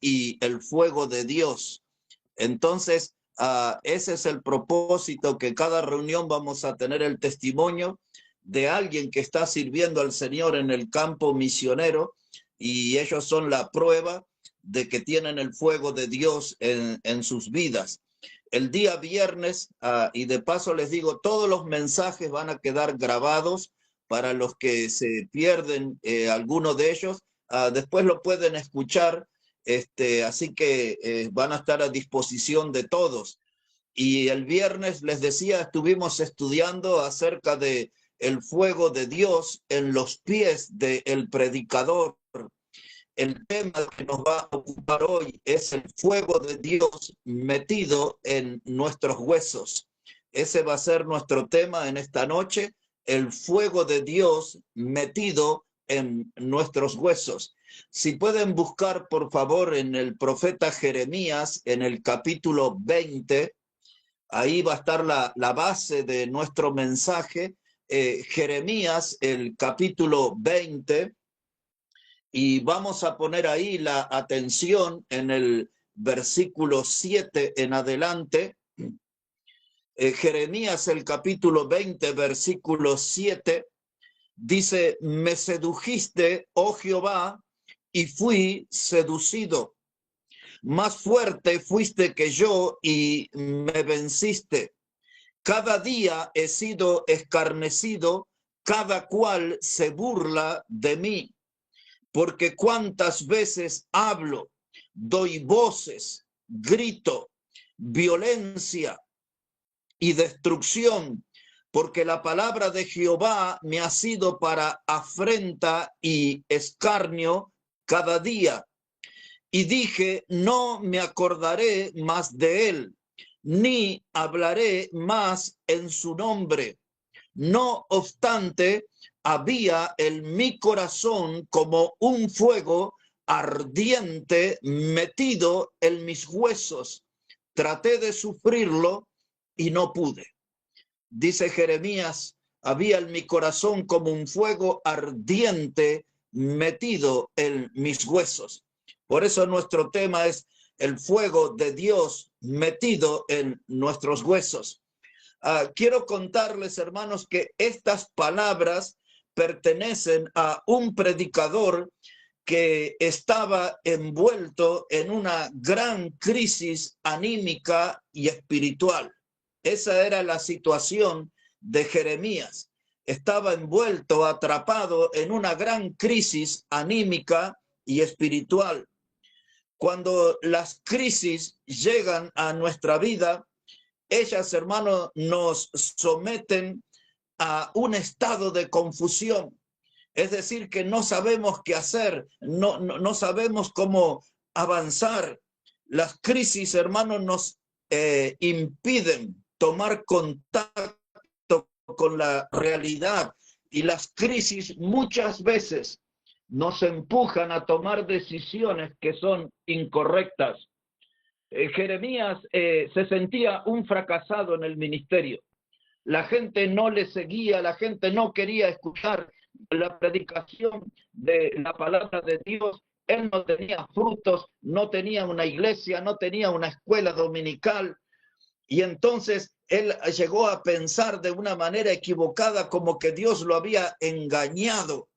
y el fuego de Dios. Entonces, ese es el propósito, que cada reunión vamos a tener el testimonio de alguien que está sirviendo al Señor en el campo misionero, y ellos son la prueba de que tienen el fuego de Dios en sus vidas. El día viernes, y de paso les digo, todos los mensajes van a quedar grabados para los que se pierden alguno de ellos. Después lo pueden escuchar, así que van a estar a disposición de todos. Y el viernes, les decía, estuvimos estudiando acerca de el fuego de Dios en los pies del predicador. El tema que nos va a ocupar hoy es el fuego de Dios metido en nuestros huesos. Ese va a ser nuestro tema en esta noche, el fuego de Dios metido en nuestros huesos. Si pueden buscar, por favor, en el profeta Jeremías, en el capítulo 20, ahí va a estar la base de nuestro mensaje. Jeremías, el capítulo 20, y vamos a poner ahí la atención en el versículo 7 en adelante. Jeremías, el capítulo 20, versículo 7, dice: me sedujiste, oh Jehová, y fui seducido. Más fuerte fuiste que yo y me venciste. Cada día he sido escarnecido, cada cual se burla de mí. Porque cuántas veces hablo, doy voces, grito, violencia y destrucción, porque la palabra de Jehová me ha sido para afrenta y escarnio cada día. Y dije, no me acordaré más de él, ni hablaré más en su nombre. No obstante, había en mi corazón como un fuego ardiente metido en mis huesos. Traté de sufrirlo y no pude. Dice Jeremías, había en mi corazón como un fuego ardiente metido en mis huesos. Por eso nuestro tema es el fuego de Dios metido en nuestros huesos. Quiero contarles, hermanos, que estas palabras pertenecen a un predicador que estaba envuelto en una gran crisis anímica y espiritual. Esa era la situación de Jeremías. Estaba envuelto, atrapado en una gran crisis anímica y espiritual. Cuando las crisis llegan a nuestra vida, ellas, hermanos, nos someten a un estado de confusión. Es decir, que no sabemos qué hacer, no sabemos cómo avanzar. Las crisis, hermanos, nos impiden tomar contacto con la realidad, y las crisis muchas veces nos empujan a tomar decisiones que son incorrectas. Jeremías se sentía un fracasado en el ministerio. La gente no le seguía, la gente no quería escuchar la predicación de la palabra de Dios. Él no tenía frutos, no tenía una iglesia, no tenía una escuela dominical. Y entonces él llegó a pensar de una manera equivocada, como que Dios lo había engañado,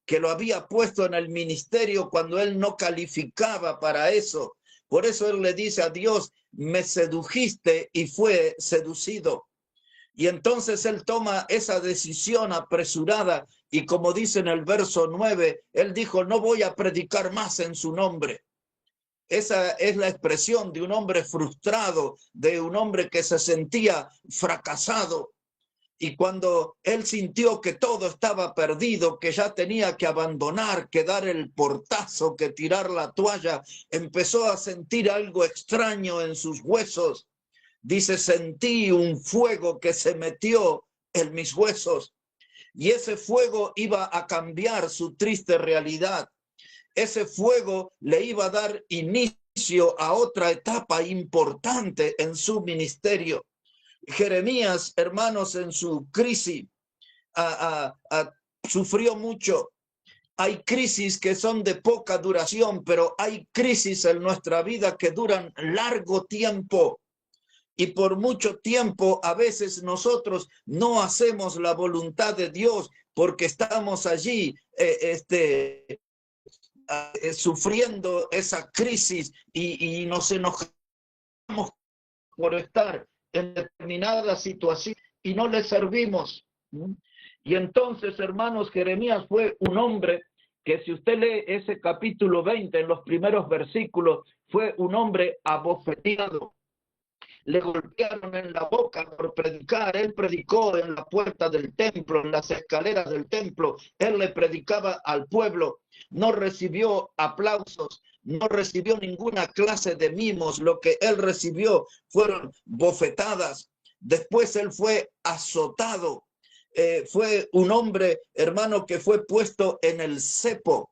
que lo había puesto en el ministerio cuando él no calificaba para eso. Por eso él le dice a Dios, me sedujiste y fue seducido. Y entonces él toma esa decisión apresurada, y como dice en el verso 9, él dijo, no voy a predicar más en su nombre. Esa es la expresión de un hombre frustrado, de un hombre que se sentía fracasado. Y cuando él sintió que todo estaba perdido, que ya tenía que abandonar, que dar el portazo, que tirar la toalla, empezó a sentir algo extraño en sus huesos. Dice, sentí un fuego que se metió en mis huesos, y ese fuego iba a cambiar su triste realidad. Ese fuego le iba a dar inicio a otra etapa importante en su ministerio. Jeremías, hermanos, en su crisis, sufrió mucho. Hay crisis que son de poca duración, pero hay crisis en nuestra vida que duran largo tiempo. Y por mucho tiempo a veces nosotros no hacemos la voluntad de Dios porque estamos allí sufriendo esa crisis y nos enojamos por estar en determinada situación y no le servimos. Y entonces, hermanos, Jeremías fue un hombre que, si usted lee ese capítulo 20, en los primeros versículos, fue un hombre abofeteado. Le golpearon en la boca por predicar. Él predicó en la puerta del templo, en las escaleras del templo. Él le predicaba al pueblo. No recibió aplausos, no recibió ninguna clase de mimos. Lo que él recibió fueron bofetadas. Después él fue azotado. Fue un hombre, hermano, que fue puesto en el cepo.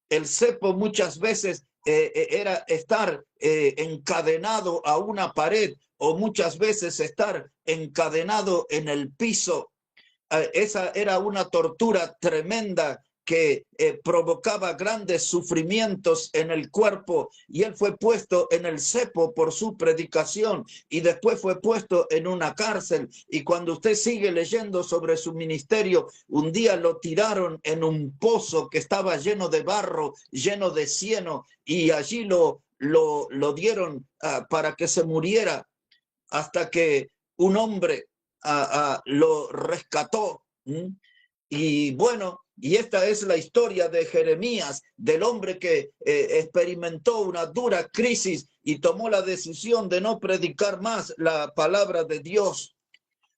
El cepo muchas veces era estar encadenado a una pared, o muchas veces estar encadenado en el piso. Esa era una tortura tremenda que provocaba grandes sufrimientos en el cuerpo, y él fue puesto en el cepo por su predicación, y después fue puesto en una cárcel. Y cuando usted sigue leyendo sobre su ministerio, un día lo tiraron en un pozo que estaba lleno de barro, lleno de cieno, y allí lo dieron para que se muriera, hasta que un hombre lo rescató. Y bueno, y esta es la historia de Jeremías, del hombre que experimentó una dura crisis y tomó la decisión de no predicar más la palabra de Dios.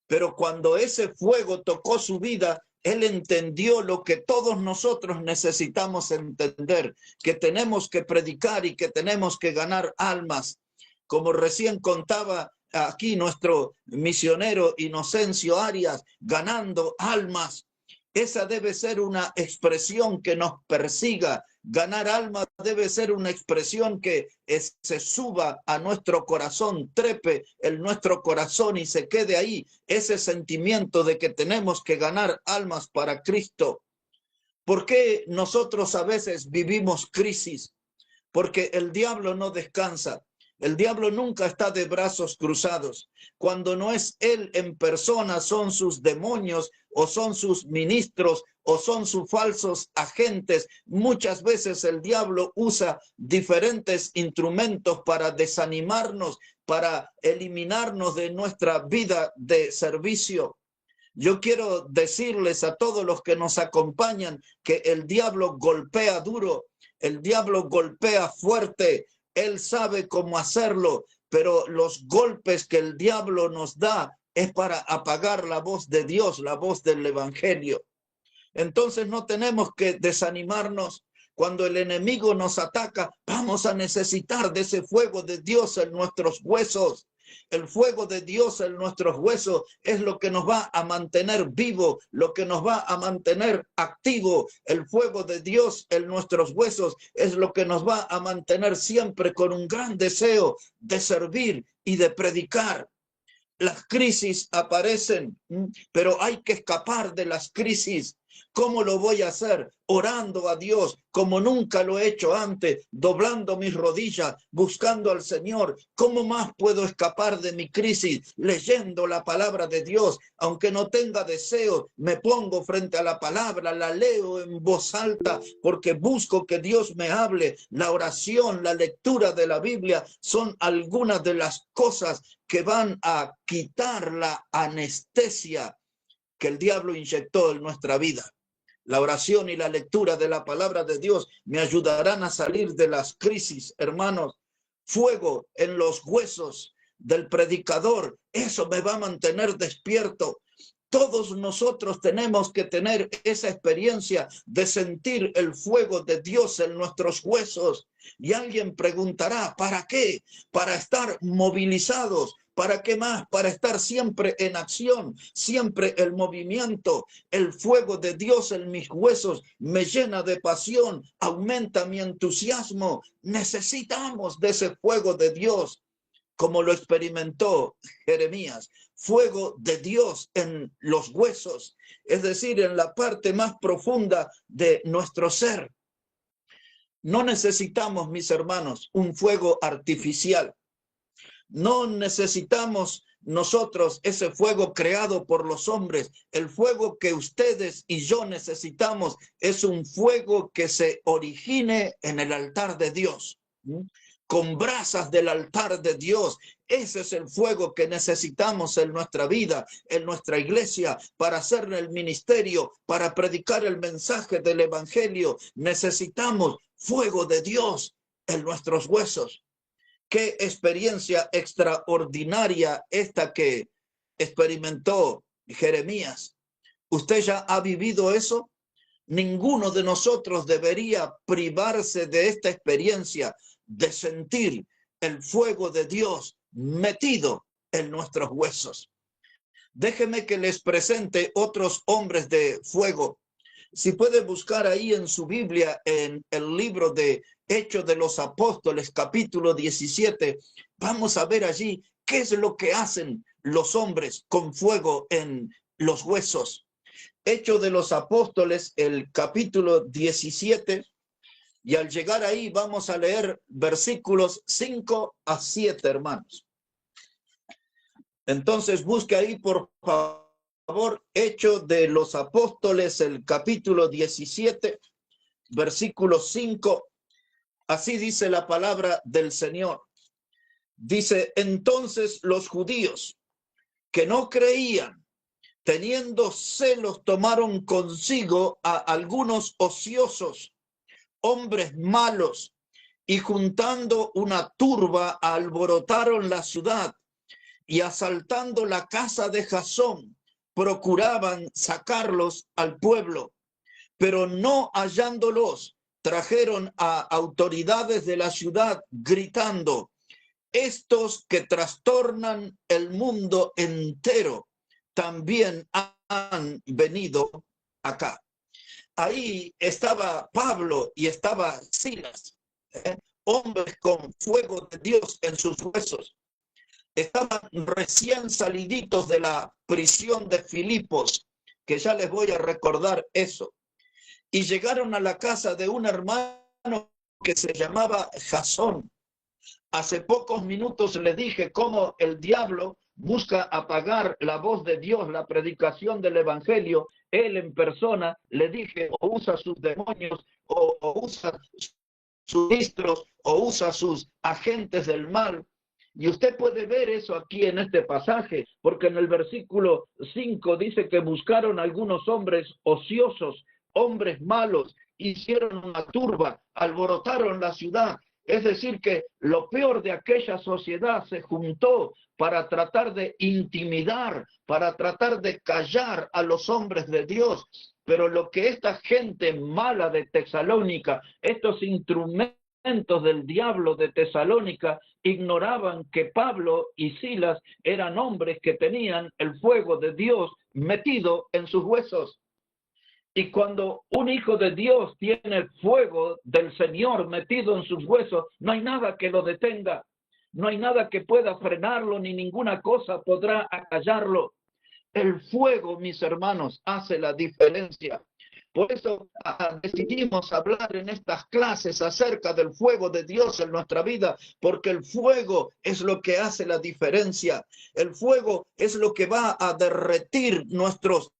Pero cuando ese fuego tocó su vida, él entendió lo que todos nosotros necesitamos entender, que tenemos que predicar y que tenemos que ganar almas. Como recién contaba aquí nuestro misionero Inocencio Arias, ganando almas. Esa debe ser una expresión que nos persiga. Ganar almas debe ser una expresión que se suba a nuestro corazón, trepe en nuestro corazón y se quede ahí. Ese sentimiento de que tenemos que ganar almas para Cristo. ¿Por qué nosotros a veces vivimos crisis? Porque el diablo no descansa. El diablo nunca está de brazos cruzados. Cuando no es él en persona, son sus demonios, o son sus ministros, o son sus falsos agentes. Muchas veces el diablo usa diferentes instrumentos para desanimarnos, para eliminarnos de nuestra vida de servicio. Yo quiero decirles a todos los que nos acompañan que el diablo golpea duro, el diablo golpea fuerte. Él sabe cómo hacerlo, pero los golpes que el diablo nos da es para apagar la voz de Dios, la voz del evangelio. Entonces no tenemos que desanimarnos. Cuando el enemigo nos ataca, vamos a necesitar de ese fuego de Dios en nuestros huesos. El fuego de Dios en nuestros huesos es lo que nos va a mantener vivo, lo que nos va a mantener activo. El fuego de Dios en nuestros huesos es lo que nos va a mantener siempre con un gran deseo de servir y de predicar. Las crisis aparecen, pero hay que escapar de las crisis. ¿Cómo lo voy a hacer? Orando a Dios como nunca lo he hecho antes, doblando mis rodillas, buscando al Señor. ¿Cómo más puedo escapar de mi crisis? Leyendo la palabra de Dios. Aunque no tenga deseo, me pongo frente a la palabra, la leo en voz alta porque busco que Dios me hable. La oración, la lectura de la Biblia son algunas de las cosas que van a quitar la anestesia que el diablo inyectó en nuestra vida. La oración y la lectura de la palabra de Dios me ayudarán a salir de las crisis, hermanos. Fuego en los huesos del predicador, eso me va a mantener despierto. Todos nosotros tenemos que tener esa experiencia de sentir el fuego de Dios en nuestros huesos. Y alguien preguntará, ¿para qué? Para estar movilizados. ¿Para qué más? Para estar siempre en acción, siempre en movimiento. El fuego de Dios en mis huesos me llena de pasión, aumenta mi entusiasmo. Necesitamos de ese fuego de Dios. como lo experimentó Jeremías. Fuego de Dios en los huesos, es decir, en la parte más profunda de nuestro ser. No necesitamos, mis hermanos, un fuego artificial. No necesitamos nosotros ese fuego creado por los hombres. El fuego que ustedes y yo necesitamos es un fuego que se origine en el altar de Dios, con brasas del altar de Dios. Ese es el fuego que necesitamos en nuestra vida, en nuestra iglesia, para hacer el ministerio, para predicar el mensaje del evangelio. Necesitamos fuego de Dios en nuestros huesos. Qué experiencia extraordinaria esta que experimentó Jeremías. ¿Usted ya ha vivido eso? Ninguno de nosotros debería privarse de esta experiencia, de sentir el fuego de Dios metido en nuestros huesos. Déjenme que les presente otros hombres de fuego. Si puede buscar ahí en su Biblia, en el libro de Hechos de los Apóstoles, capítulo 17, vamos a ver allí qué es lo que hacen los hombres con fuego en los huesos. Hechos de los Apóstoles, el capítulo 17, y al llegar ahí vamos a leer versículos 5 a 7, hermanos. Entonces busque ahí, por favor, Hechos de los Apóstoles, el capítulo 17, versículo 5. Así dice la palabra del Señor. Dice: entonces los judíos que no creían, teniendo celos, tomaron consigo a algunos ociosos, hombres malos, y juntando una turba alborotaron la ciudad, y asaltando la casa de Jasón, procuraban sacarlos al pueblo, pero no hallándolos, trajeron a autoridades de la ciudad gritando: estos que trastornan el mundo entero también han venido acá. Ahí estaba Pablo y estaba Silas, hombres con fuego de Dios en sus huesos. Estaban recién saliditos de la prisión de Filipos, que ya les voy a recordar eso. Y llegaron a la casa de un hermano que se llamaba Jasón. Hace pocos minutos le dije cómo el diablo busca apagar la voz de Dios, la predicación del evangelio. Él en persona, le dije, o usa sus demonios, o usa sus ministros, o usa sus agentes del mal. Y usted puede ver eso aquí en este pasaje, porque en el versículo 5 dice que buscaron algunos hombres ociosos, hombres malos, hicieron una turba, alborotaron la ciudad. Es decir, que lo peor de aquella sociedad se juntó para tratar de intimidar, para tratar de callar a los hombres de Dios. Pero lo que esta gente mala de Tesalónica, estos instrumentos del diablo de Tesalónica, ignoraban que Pablo y Silas eran hombres que tenían el fuego de Dios metido en sus huesos. Y cuando un hijo de Dios tiene el fuego del Señor metido en sus huesos, no hay nada que lo detenga, no hay nada que pueda frenarlo, ni ninguna cosa podrá acallarlo. El fuego, mis hermanos, hace la diferencia. Por eso decidimos hablar en estas clases acerca del fuego de Dios en nuestra vida, porque el fuego es lo que hace la diferencia. El fuego es lo que va a derretir nuestros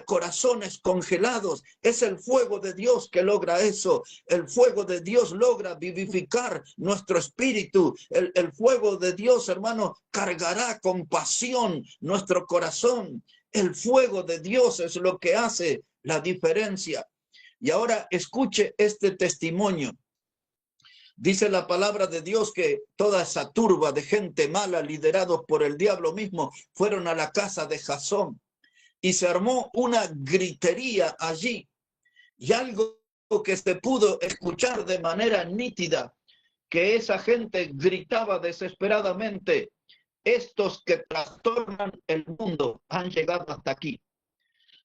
corazones congelados. Es el fuego de Dios que logra eso. El fuego de Dios logra vivificar nuestro espíritu. El fuego de Dios, hermano, cargará con pasión nuestro corazón. El fuego de Dios es lo que hace la diferencia. Y ahora escuche este testimonio. Dice la palabra de Dios que toda esa turba de gente mala, liderados por el diablo mismo, fueron a la casa de Jasón. Y se armó una gritería allí, y algo que se pudo escuchar de manera nítida, que esa gente gritaba desesperadamente: estos que trastornan el mundo han llegado hasta aquí.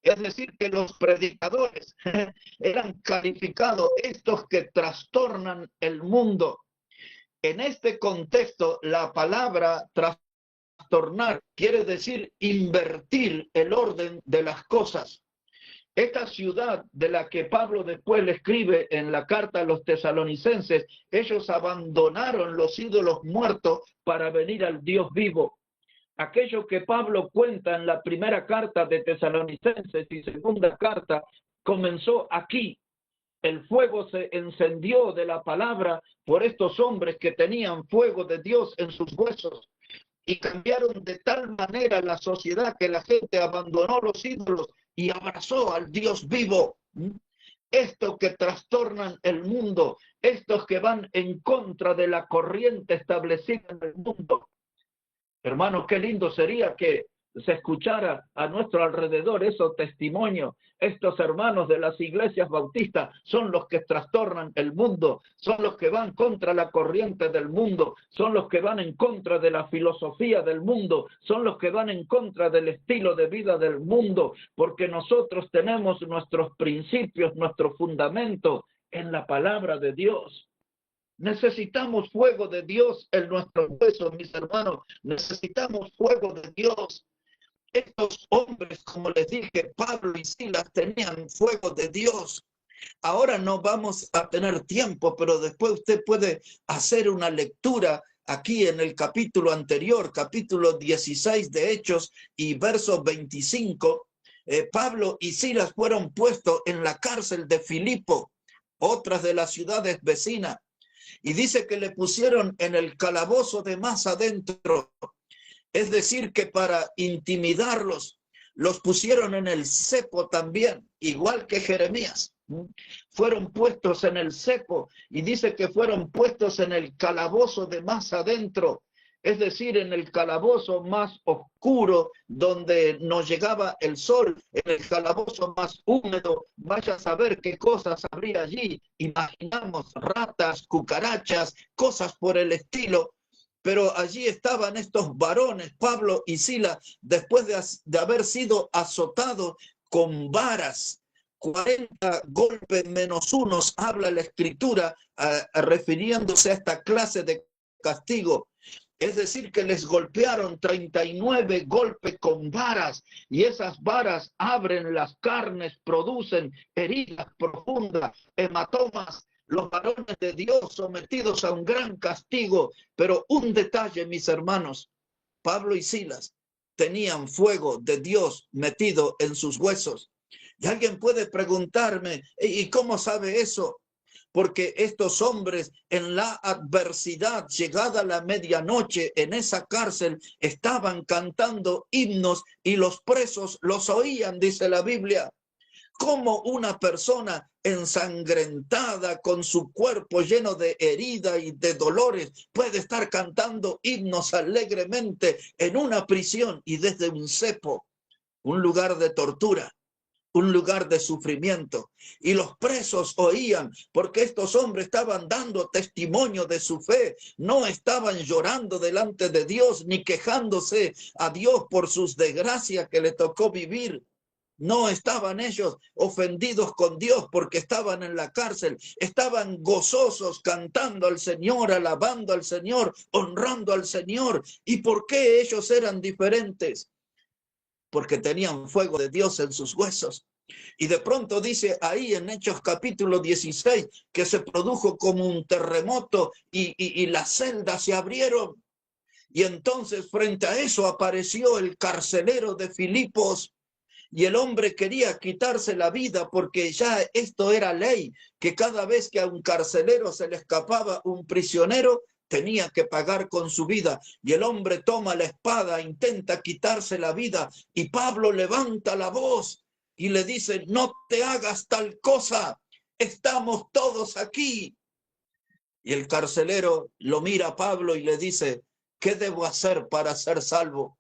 Es decir, que los predicadores eran calificados, estos que trastornan el mundo. En este contexto, la palabra trastornar quiere decir invertir el orden de las cosas. Esta ciudad de la que Pablo después le escribe en la carta a los tesalonicenses, ellos abandonaron los ídolos muertos para venir al Dios vivo. Aquello que Pablo cuenta en la primera carta de Tesalonicenses y segunda carta comenzó aquí. El fuego se encendió de la palabra por estos hombres que tenían fuego de Dios en sus huesos y cambiaron de tal manera la sociedad que la gente abandonó los ídolos y abrazó al Dios vivo. Estos que trastornan el mundo, estos que van en contra de la corriente establecida en el mundo. Hermanos, qué lindo sería que se escuchara a nuestro alrededor esos testimonios. Estos hermanos de las iglesias bautistas son los que trastornan el mundo, son los que van contra la corriente del mundo, son los que van en contra de la filosofía del mundo, son los que van en contra del estilo de vida del mundo, porque nosotros tenemos nuestros principios, nuestro fundamento en la palabra de Dios. Necesitamos fuego de Dios en nuestros huesos, mis hermanos. Necesitamos fuego de Dios. Estos hombres, como les dije, Pablo y Silas tenían fuego de Dios. Ahora no vamos a tener tiempo, pero después usted puede hacer una lectura aquí en el capítulo anterior, capítulo 16 de Hechos y verso 25. Pablo y Silas fueron puestos en la cárcel de Filipo, otras de las ciudades vecinas. Y dice que le pusieron en el calabozo de más adentro. Es decir, que para intimidarlos, los pusieron en el cepo también, igual que Jeremías. Fueron puestos en el cepo y dice que fueron puestos en el calabozo de más adentro. Es decir, en el calabozo más oscuro donde no llegaba el sol, en el calabozo más húmedo, vaya a saber qué cosas habría allí. Imaginamos ratas, cucarachas, cosas por el estilo. Pero allí estaban estos varones, Pablo y Silas, después de haber sido azotados con varas. 40 golpes menos unos, habla la escritura, refiriéndose a esta clase de castigo. Es decir, que les golpearon 39 golpes con varas y esas varas abren las carnes, producen heridas profundas, hematomas. Los varones de Dios sometidos a un gran castigo. Pero un detalle, mis hermanos, Pablo y Silas tenían fuego de Dios metido en sus huesos. Y alguien puede preguntarme, ¿y cómo sabe eso? Porque estos hombres en la adversidad, llegada la medianoche en esa cárcel, estaban cantando himnos y los presos los oían, dice la Biblia. ¿Cómo una persona ensangrentada con su cuerpo lleno de herida y de dolores puede estar cantando himnos alegremente en una prisión y desde un cepo, un lugar de tortura? Un lugar de sufrimiento, y los presos oían, porque estos hombres estaban dando testimonio de su fe, no estaban llorando delante de Dios, ni quejándose a Dios por sus desgracias que le tocó vivir. No estaban ellos ofendidos con Dios porque estaban en la cárcel, estaban gozosos cantando al Señor, alabando al Señor, honrando al Señor. ¿Y por qué ellos eran diferentes? Porque tenían fuego de Dios en sus huesos. Y de pronto dice ahí en Hechos capítulo 16 que se produjo como un terremoto y las celdas se abrieron. Y entonces frente a eso apareció el carcelero de Filipos y el hombre quería quitarse la vida porque ya esto era ley, que cada vez que a un carcelero se le escapaba un prisionero, tenía que pagar con su vida. Y el hombre toma la espada, intenta quitarse la vida y Pablo levanta la voz y le dice, no te hagas tal cosa, estamos todos aquí. Y el carcelero lo mira a Pablo y le dice, ¿qué debo hacer para ser salvo?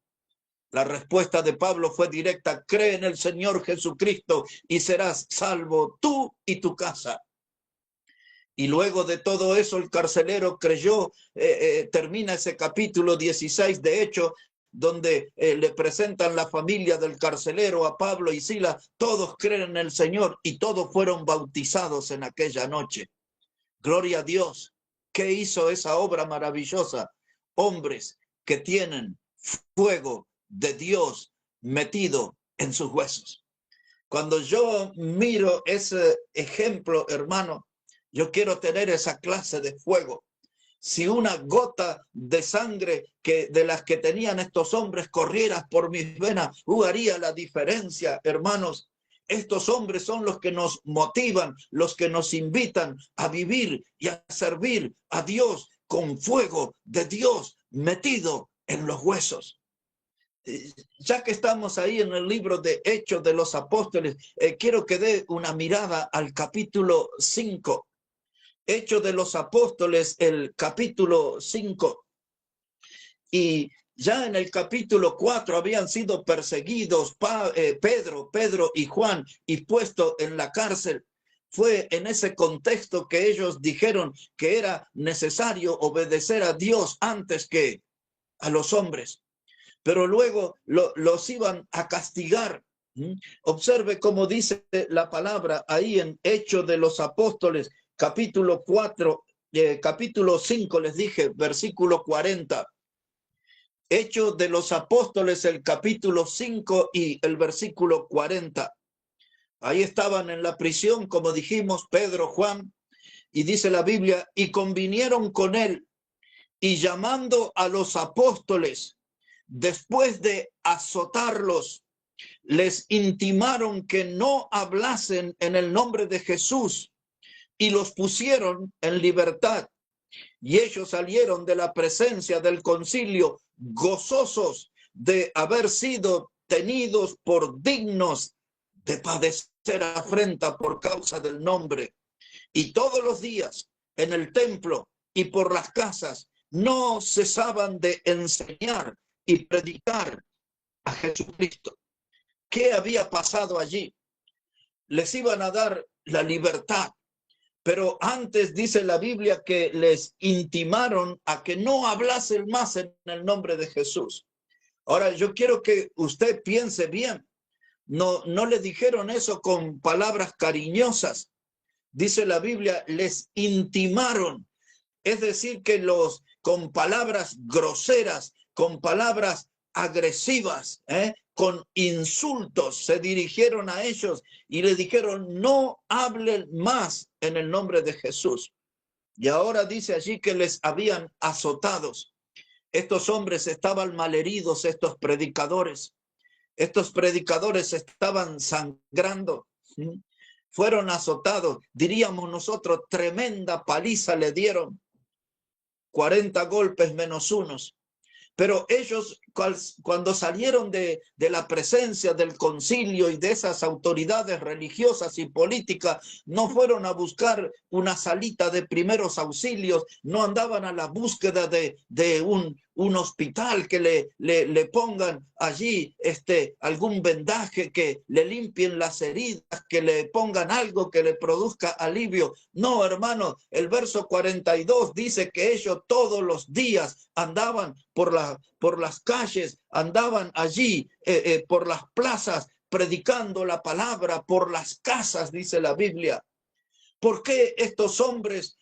La respuesta de Pablo fue directa, cree en el Señor Jesucristo y serás salvo tú y tu casa. Y luego de todo eso el carcelero creyó, termina ese capítulo 16 de Hechos, donde le presentan la familia del carcelero a Pablo y Silas, todos creen en el Señor y todos fueron bautizados en aquella noche. Gloria a Dios. ¿Qué hizo esa obra maravillosa? Hombres que tienen fuego de Dios metido en sus huesos. Cuando yo miro ese ejemplo, hermano, yo quiero tener esa clase de fuego. Si una gota de sangre de las que tenían estos hombres corriera por mis venas, haría la diferencia, hermanos. Estos hombres son los que nos motivan, los que nos invitan a vivir y a servir a Dios con fuego de Dios metido en los huesos. Ya que estamos ahí en el libro de Hechos de los Apóstoles, quiero que dé una mirada al capítulo 5. Hechos de los Apóstoles, el capítulo 5. Y ya en el capítulo 4 habían sido perseguidos Pedro y Juan y puestos en la cárcel. Fue en ese contexto que ellos dijeron que era necesario obedecer a Dios antes que a los hombres. Pero luego los iban a castigar. Observe cómo dice la palabra ahí en Hechos de los Apóstoles, capítulo 4, capítulo 5, les dije, versículo 40. Hechos de los Apóstoles, el capítulo 5 y el versículo 40. Ahí estaban en la prisión, como dijimos, Pedro, Juan, y dice la Biblia, y convinieron con él, y llamando a los apóstoles, después de azotarlos, les intimaron que no hablasen en el nombre de Jesús, y los pusieron en libertad. Y ellos salieron de la presencia del concilio gozosos de haber sido tenidos por dignos de padecer afrenta por causa del nombre. Y todos los días en el templo y por las casas no cesaban de enseñar y predicar a Jesucristo. ¿Qué había pasado allí? Les iban a dar la libertad. Pero antes dice la Biblia que les intimaron a que no hablasen más en el nombre de Jesús. Ahora, yo quiero que usted piense bien. No le dijeron eso con palabras cariñosas. Dice la Biblia, les intimaron. Es decir, que con palabras groseras, con palabras agresivas, con insultos, se dirigieron a ellos y le dijeron, no hablen más en el nombre de Jesús. Y ahora dice allí que les habían azotados. Estos hombres estaban malheridos, estos predicadores. Estos predicadores estaban sangrando. Fueron azotados, diríamos nosotros, tremenda paliza le dieron. 40 golpes menos unos. Pero ellos, cuando salieron de la presencia del concilio y de esas autoridades religiosas y políticas, no fueron a buscar una salita de primeros auxilios, no andaban a la búsqueda de un hospital que le pongan allí algún vendaje, que le limpien las heridas, que le pongan algo que le produzca alivio. No, hermano, el verso 42 dice que ellos todos los días andaban por las calles, andaban allí por las plazas predicando la palabra, por las casas, dice la Biblia. ¿Por qué estos hombres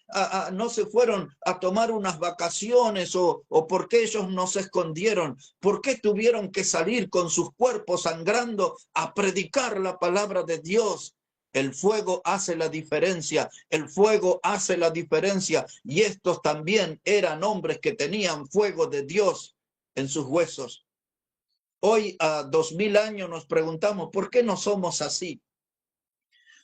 no se fueron a tomar unas vacaciones o por qué ellos no se escondieron? ¿Por qué tuvieron que salir con sus cuerpos sangrando a predicar la palabra de Dios? El fuego hace la diferencia, el fuego hace la diferencia. Y estos también eran hombres que tenían fuego de Dios en sus huesos. Hoy, a 2000 años, nos preguntamos, ¿por qué no somos así?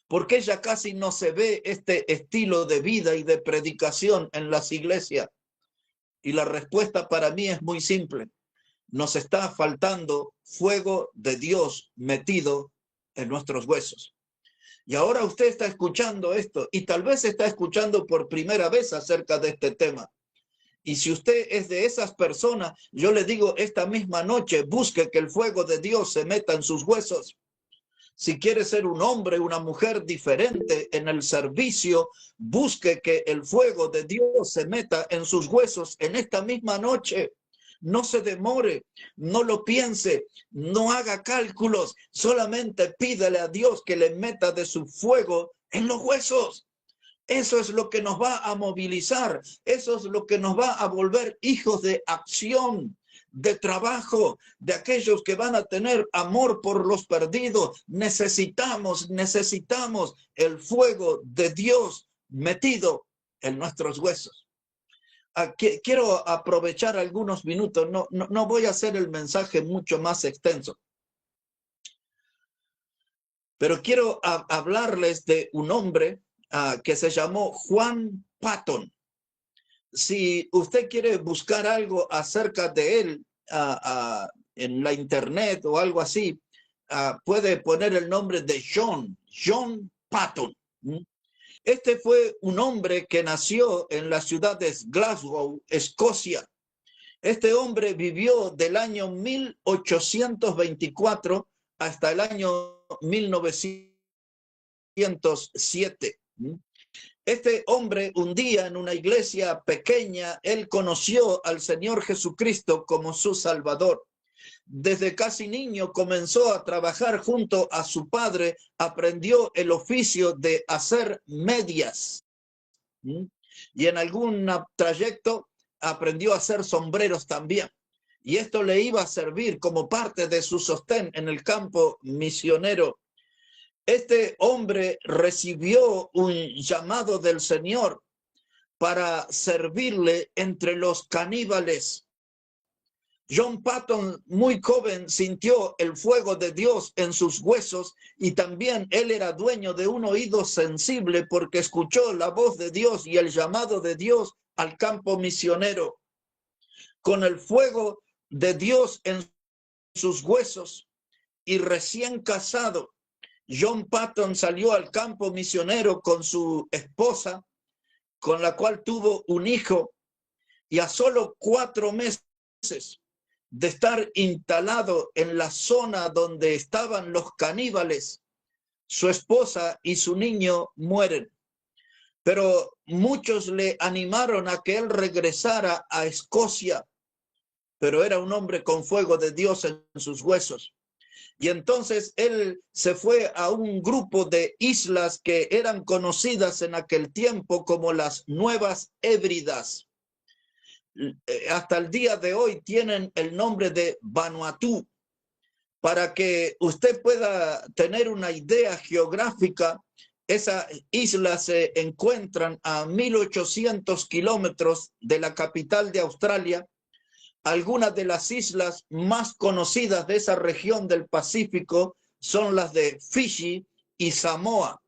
¿Por qué ya casi no se ve este estilo de vida y de predicación en las iglesias? Y la respuesta para mí es muy simple. Nos está faltando fuego de Dios metido en nuestros huesos. Y ahora usted está escuchando esto y tal vez está escuchando por primera vez acerca de este tema. Y si usted es de esas personas, yo le digo esta misma noche, busque que el fuego de Dios se meta en sus huesos. Si quiere ser un hombre, una mujer diferente en el servicio, busque que el fuego de Dios se meta en sus huesos en esta misma noche. No se demore, no lo piense, no haga cálculos, solamente pídale a Dios que le meta de su fuego en los huesos. Eso es lo que nos va a movilizar, eso es lo que nos va a volver hijos de acción, de trabajo, de aquellos que van a tener amor por los perdidos. Necesitamos el fuego de Dios metido en nuestros huesos. Quiero aprovechar algunos minutos, no voy a hacer el mensaje mucho más extenso, pero quiero hablarles de un hombre que se llamó Juan Patton. Si usted quiere buscar algo acerca de él en la internet o algo así, puede poner el nombre de John Patton. Este fue un hombre que nació en la ciudad de Glasgow, Escocia. Este hombre vivió del año 1824 hasta el año 1907. Este hombre, un día en una iglesia pequeña, él conoció al Señor Jesucristo como su Salvador. Desde casi niño comenzó a trabajar junto a su padre, aprendió el oficio de hacer medias. Y en algún trayecto aprendió a hacer sombreros también. Y esto le iba a servir como parte de su sostén en el campo misionero. Este hombre recibió un llamado del Señor para servirle entre los caníbales. John Patton, muy joven, sintió el fuego de Dios en sus huesos y también él era dueño de un oído sensible porque escuchó la voz de Dios y el llamado de Dios al campo misionero. Con el fuego de Dios en sus huesos y recién casado, John Patton salió al campo misionero con su esposa, con la cual tuvo un hijo, y a solo 4 meses de estar instalado en la zona donde estaban los caníbales, su esposa y su niño mueren. Pero muchos le animaron a que él regresara a Escocia, pero era un hombre con fuego de Dios en sus huesos. Y entonces él se fue a un grupo de islas que eran conocidas en aquel tiempo como las Nuevas Hébridas. Hasta el día de hoy tienen el nombre de Vanuatu. Para que usted pueda tener una idea geográfica, esas islas se encuentran a 1800 kilómetros de la capital de Australia. Algunas de las islas más conocidas de esa región del Pacífico son las de Fiji y Samoa,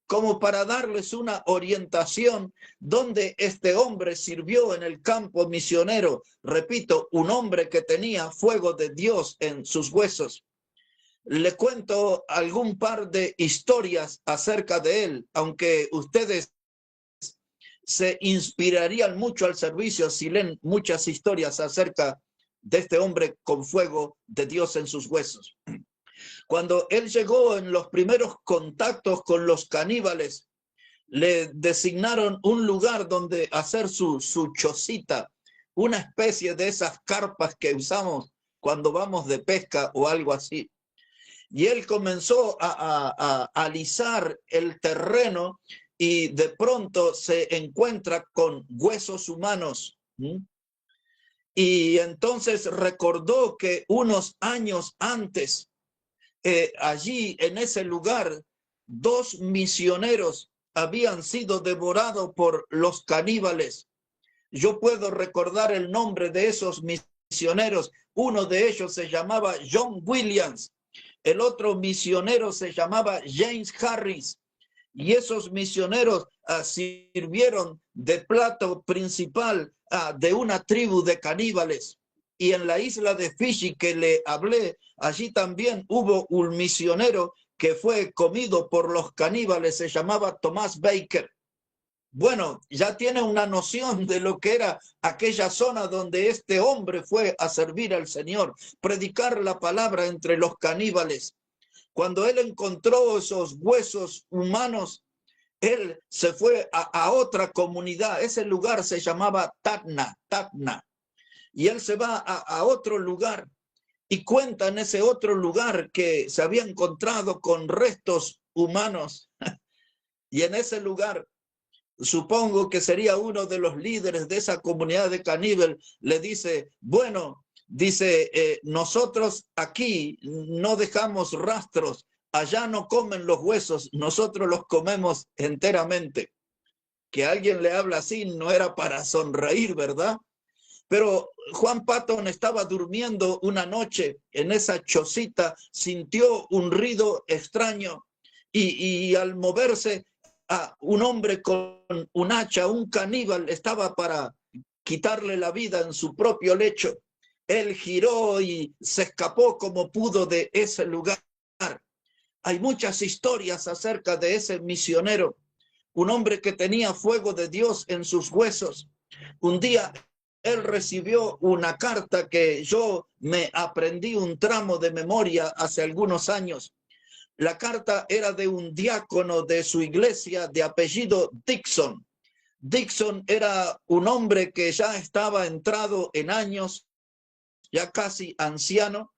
como para darles una orientación donde este hombre sirvió en el campo misionero. Repito, un hombre que tenía fuego de Dios en sus huesos. Le cuento algún par de historias acerca de él, aunque ustedes se inspirarían mucho al servicio si leen muchas historias acerca de este hombre con fuego de Dios en sus huesos. Cuando él llegó en los primeros contactos con los caníbales, le designaron un lugar donde hacer su chocita, una especie de esas carpas que usamos cuando vamos de pesca o algo así. Y él comenzó a alisar el terreno y de pronto se encuentra con huesos humanos. Y entonces recordó que unos años antes, allí en ese lugar, 2 misioneros habían sido devorados por los caníbales. Yo puedo recordar el nombre de esos misioneros. Uno de ellos se llamaba John Williams. El otro misionero se llamaba James Harris. Y esos misioneros sirvieron de plato principal de una tribu de caníbales. Y en la isla de Fiji que le hablé, allí también hubo un misionero que fue comido por los caníbales, se llamaba Thomas Baker. Bueno, ya tiene una noción de lo que era aquella zona donde este hombre fue a servir al Señor, predicar la palabra entre los caníbales. Cuando él encontró esos huesos humanos, él se fue a otra comunidad. Ese lugar se llamaba Tatna. Y él se va a otro lugar y cuenta en ese otro lugar que se había encontrado con restos humanos. Y en ese lugar supongo que sería uno de los líderes de esa comunidad de caníbal, le dice, bueno, dice, nosotros aquí no dejamos rastros, allá no comen los huesos, nosotros los comemos enteramente. Que alguien le habla así no era para sonreír, ¿verdad? Pero Juan Patton estaba durmiendo una noche en esa chocita, sintió un ruido extraño y al moverse, un hombre con un hacha, un caníbal, estaba para quitarle la vida en su propio lecho. Él giró y se escapó como pudo de ese lugar. Hay muchas historias acerca de ese misionero, un hombre que tenía fuego de Dios en sus huesos. Un día él recibió una carta que yo me aprendí un tramo de memoria hace algunos años. La carta era de un diácono de su iglesia de apellido Dixon. Dixon era un hombre que ya estaba entrado en años, ya casi anciano,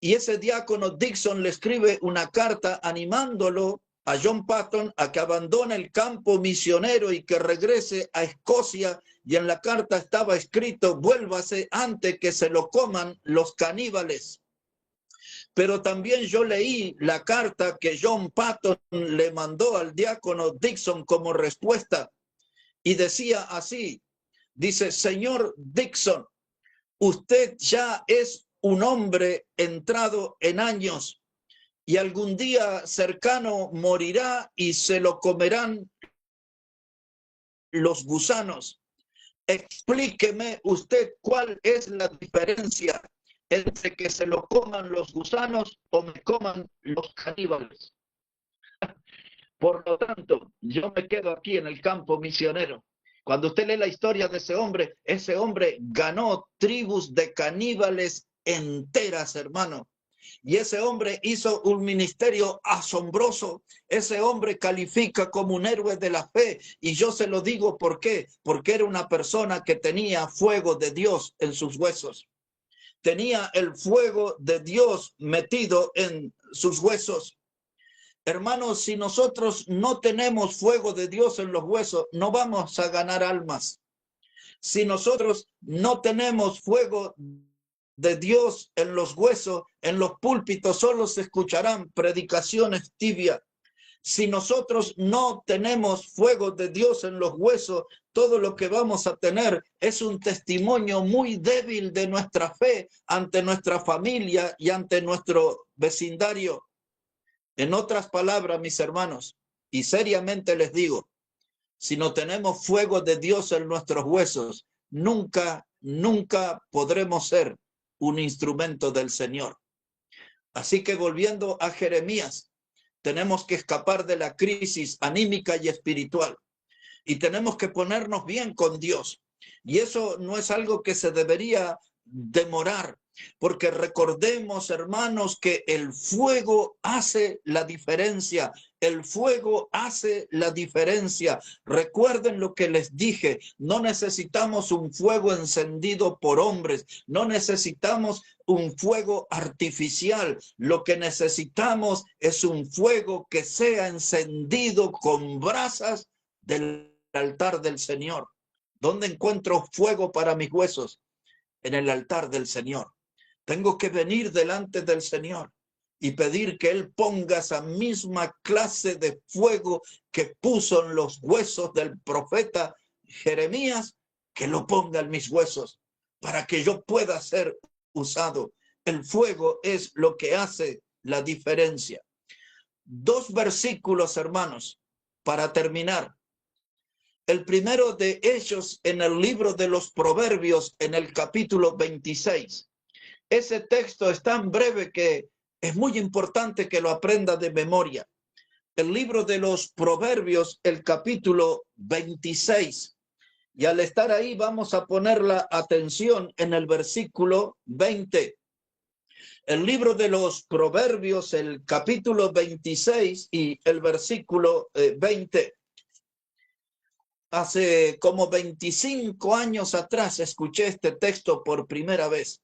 y ese diácono Dixon le escribe una carta animándolo a John Patton a que abandone el campo misionero y que regrese a Escocia, y en la carta estaba escrito, vuélvase antes que se lo coman los caníbales. Pero también yo leí la carta que John Patton le mandó al diácono Dixon como respuesta, y decía así, dice, señor Dixon, usted ya es un hombre entrado en años y algún día cercano morirá y se lo comerán los gusanos. Explíqueme usted cuál es la diferencia entre que se lo coman los gusanos o me coman los caníbales. Por lo tanto, yo me quedo aquí en el campo misionero. Cuando usted lee la historia de ese hombre ganó tribus de caníbales enteras, hermano. Y ese hombre hizo un ministerio asombroso. Ese hombre califica como un héroe de la fe. Y yo se lo digo, ¿por qué? Porque era una persona que tenía fuego de Dios en sus huesos. Tenía el fuego de Dios metido en sus huesos. Hermanos, si nosotros no tenemos fuego de Dios en los huesos, no vamos a ganar almas. Si nosotros no tenemos fuego de Dios en los huesos, en los púlpitos solo se escucharán predicaciones tibias. Si nosotros no tenemos fuego de Dios en los huesos, todo lo que vamos a tener es un testimonio muy débil de nuestra fe ante nuestra familia y ante nuestro vecindario. En otras palabras, mis hermanos, y seriamente les digo, si no tenemos fuego de Dios en nuestros huesos, nunca podremos ser un instrumento del Señor. Así que volviendo a Jeremías, tenemos que escapar de la crisis anímica y espiritual y tenemos que ponernos bien con Dios. Y eso no es algo que se debería demorar, porque recordemos, hermanos, que el fuego hace la diferencia. El fuego hace la diferencia. Recuerden lo que les dije, no necesitamos un fuego encendido por hombres, no necesitamos un fuego artificial. Lo que necesitamos es un fuego que sea encendido con brasas del altar del Señor. ¿Dónde encuentro fuego para mis huesos? En el altar del Señor. Tengo que venir delante del Señor y pedir que Él ponga esa misma clase de fuego que puso en los huesos del profeta Jeremías, que lo ponga en mis huesos para que yo pueda ser usado. El fuego es lo que hace la diferencia. Dos versículos, hermanos, para terminar. El primero de ellos en el libro de los Proverbios, en el capítulo 26. Ese texto es tan breve que es muy importante que lo aprenda de memoria. El libro de los Proverbios, el capítulo 26. Y al estar ahí vamos a poner la atención en el versículo 20. El libro de los Proverbios, el capítulo 26 y el versículo 20. Hace como 25 años atrás escuché este texto por primera vez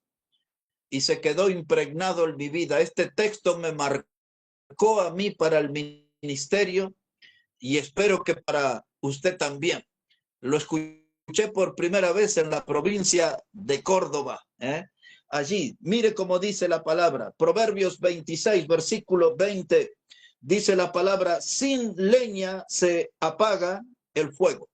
y se quedó impregnado en mi vida. Este texto me marcó a mí para el ministerio y espero que para usted también. Lo escuché por primera vez en la provincia de Córdoba. Allí, mire cómo dice la palabra. Proverbios 26, versículo 20, dice la palabra: sin leña se apaga el fuego.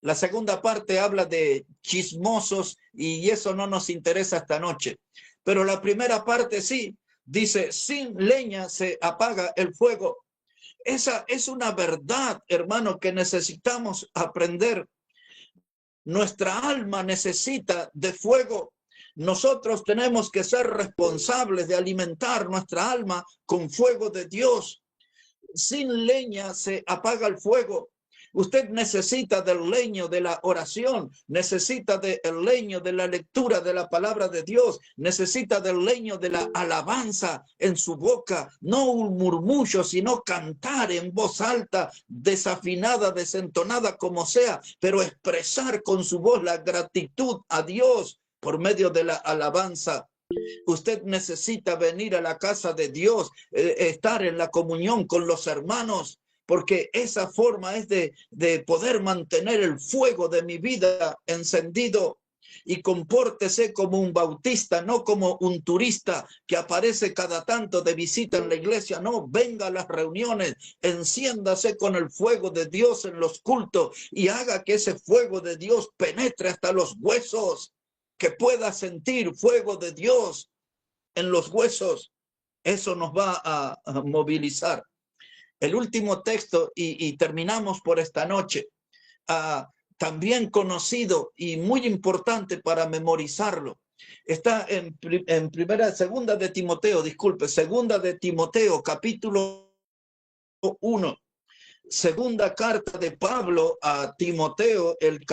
La segunda parte habla de chismosos y eso no nos interesa esta noche. Pero la primera parte sí, dice: sin leña se apaga el fuego. Esa es una verdad, hermano, que necesitamos aprender. Nuestra alma necesita de fuego. Nosotros tenemos que ser responsables de alimentar nuestra alma con fuego de Dios. Sin leña se apaga el fuego. Usted necesita del leño de la oración, necesita del leño de la lectura de la palabra de Dios, necesita del leño de la alabanza en su boca, no un murmullo, sino cantar en voz alta, desafinada, desentonada, como sea, pero expresar con su voz la gratitud a Dios por medio de la alabanza. Usted necesita venir a la casa de Dios, estar en la comunión con los hermanos, porque esa forma es de poder mantener el fuego de mi vida encendido. Y compórtese como un bautista, no como un turista que aparece cada tanto de visita en la iglesia. No, venga a las reuniones, enciéndase con el fuego de Dios en los cultos y haga que ese fuego de Dios penetre hasta los huesos, que pueda sentir fuego de Dios en los huesos. Eso nos va a movilizar. El último texto, y terminamos por esta noche, también conocido y muy importante para memorizarlo, está en segunda de Timoteo, capítulo 1, segunda carta de Pablo a Timoteo, el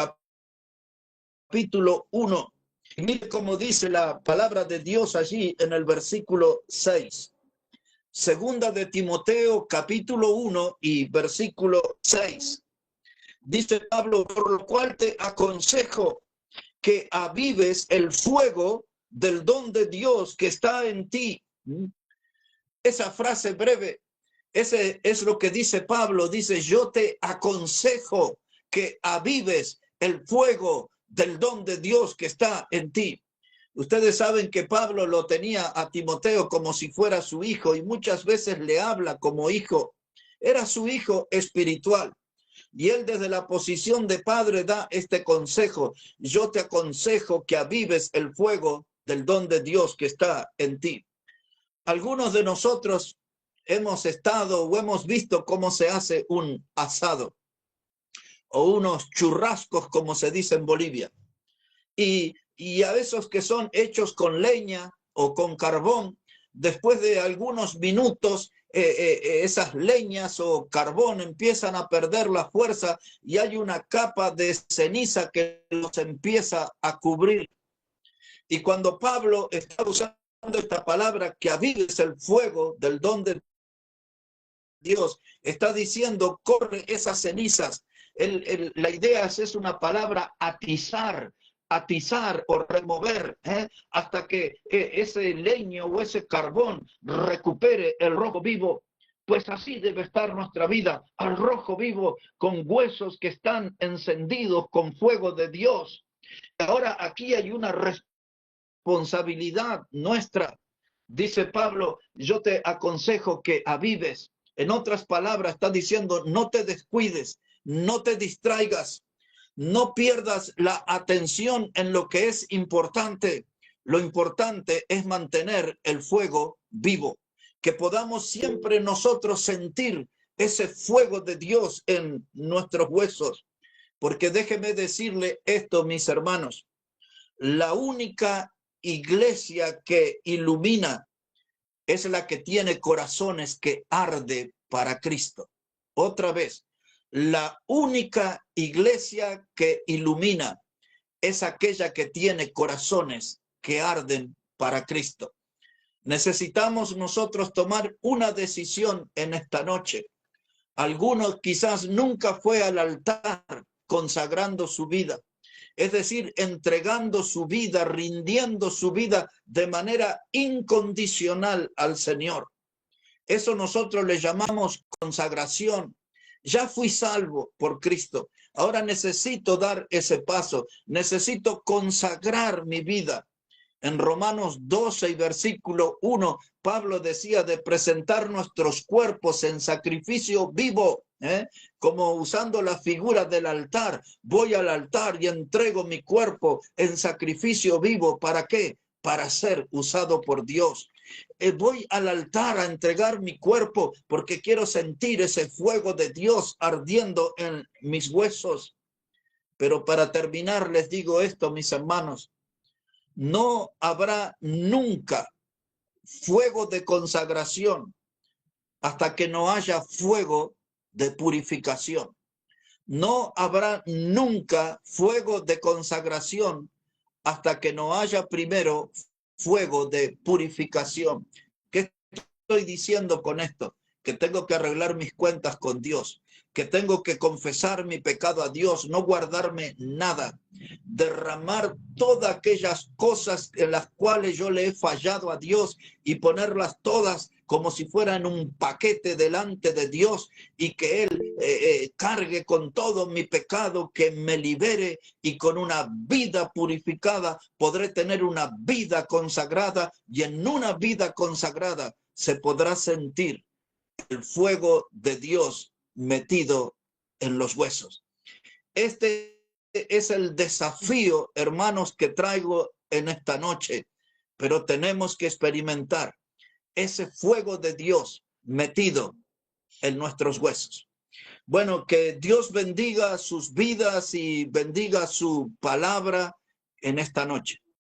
capítulo 1. Y mire cómo dice la palabra de Dios allí en el versículo 6. Segunda de Timoteo, capítulo 1 y versículo 6. Dice Pablo: por lo cual te aconsejo que avives el fuego del don de Dios que está en ti. Esa frase breve, ese es lo que dice Pablo. Dice: yo te aconsejo que avives el fuego del don de Dios que está en ti. Ustedes saben que Pablo lo tenía a Timoteo como si fuera su hijo y muchas veces le habla como hijo. Era su hijo espiritual. Y él desde la posición de padre da este consejo: yo te aconsejo que avives el fuego del don de Dios que está en ti. Algunos de nosotros hemos estado o hemos visto cómo se hace un asado o unos churrascos, como se dice en Bolivia. Y a esos que son hechos con leña o con carbón, después de algunos minutos, esas leñas o carbón empiezan a perder la fuerza y hay una capa de ceniza que los empieza a cubrir. Y cuando Pablo está usando esta palabra, que avives el fuego del don de Dios, está diciendo: corre esas cenizas. La idea es una palabra atizar o remover, hasta que ese leño o ese carbón recupere el rojo vivo. Pues así debe estar nuestra vida, al rojo vivo, con huesos que están encendidos con fuego de Dios. Ahora aquí hay una responsabilidad nuestra. Dice Pablo: yo te aconsejo que avives. En otras palabras, está diciendo: no te descuides, no te distraigas, no pierdas la atención en lo que es importante. Lo importante es mantener el fuego vivo, que podamos siempre nosotros sentir ese fuego de Dios en nuestros huesos. Porque déjeme decirle esto, mis hermanos: la única iglesia que ilumina es la que tiene corazones que arde para Cristo. Otra vez, la única iglesia que ilumina es aquella que tiene corazones que arden para Cristo. Necesitamos nosotros tomar una decisión en esta noche. Algunos quizás nunca fue al altar consagrando su vida, es decir, entregando su vida, rindiendo su vida de manera incondicional al Señor. Eso nosotros le llamamos consagración. Ya fui salvo por Cristo, Ahora necesito dar ese paso. Necesito consagrar mi vida. En Romanos 12 y versículo 1, Pablo decía de presentar nuestros cuerpos en sacrificio vivo, como usando la figura del altar. Voy al altar y entrego mi cuerpo en sacrificio vivo. ¿Para qué? Para ser usado por Dios. Voy al altar a entregar mi cuerpo porque quiero sentir ese fuego de Dios ardiendo en mis huesos. Pero para terminar les digo esto, mis hermanos. No habrá nunca fuego de consagración hasta que no haya fuego de purificación. No habrá nunca fuego de consagración hasta que no haya primero fuego de purificación. ¿Qué estoy diciendo con esto? Que tengo que arreglar mis cuentas con Dios, que tengo que confesar mi pecado a Dios, no guardarme nada, derramar todas aquellas cosas en las cuales yo le he fallado a Dios y ponerlas todas como si fueran un paquete delante de Dios y que Él cargue con todo mi pecado, que me libere y con una vida purificada podré tener una vida consagrada y en una vida consagrada se podrá sentir el fuego de Dios metido en los huesos. Este es el desafío, hermanos, que traigo en esta noche, pero tenemos que experimentar ese fuego de Dios metido en nuestros huesos. Bueno, que Dios bendiga sus vidas y bendiga su palabra en esta noche.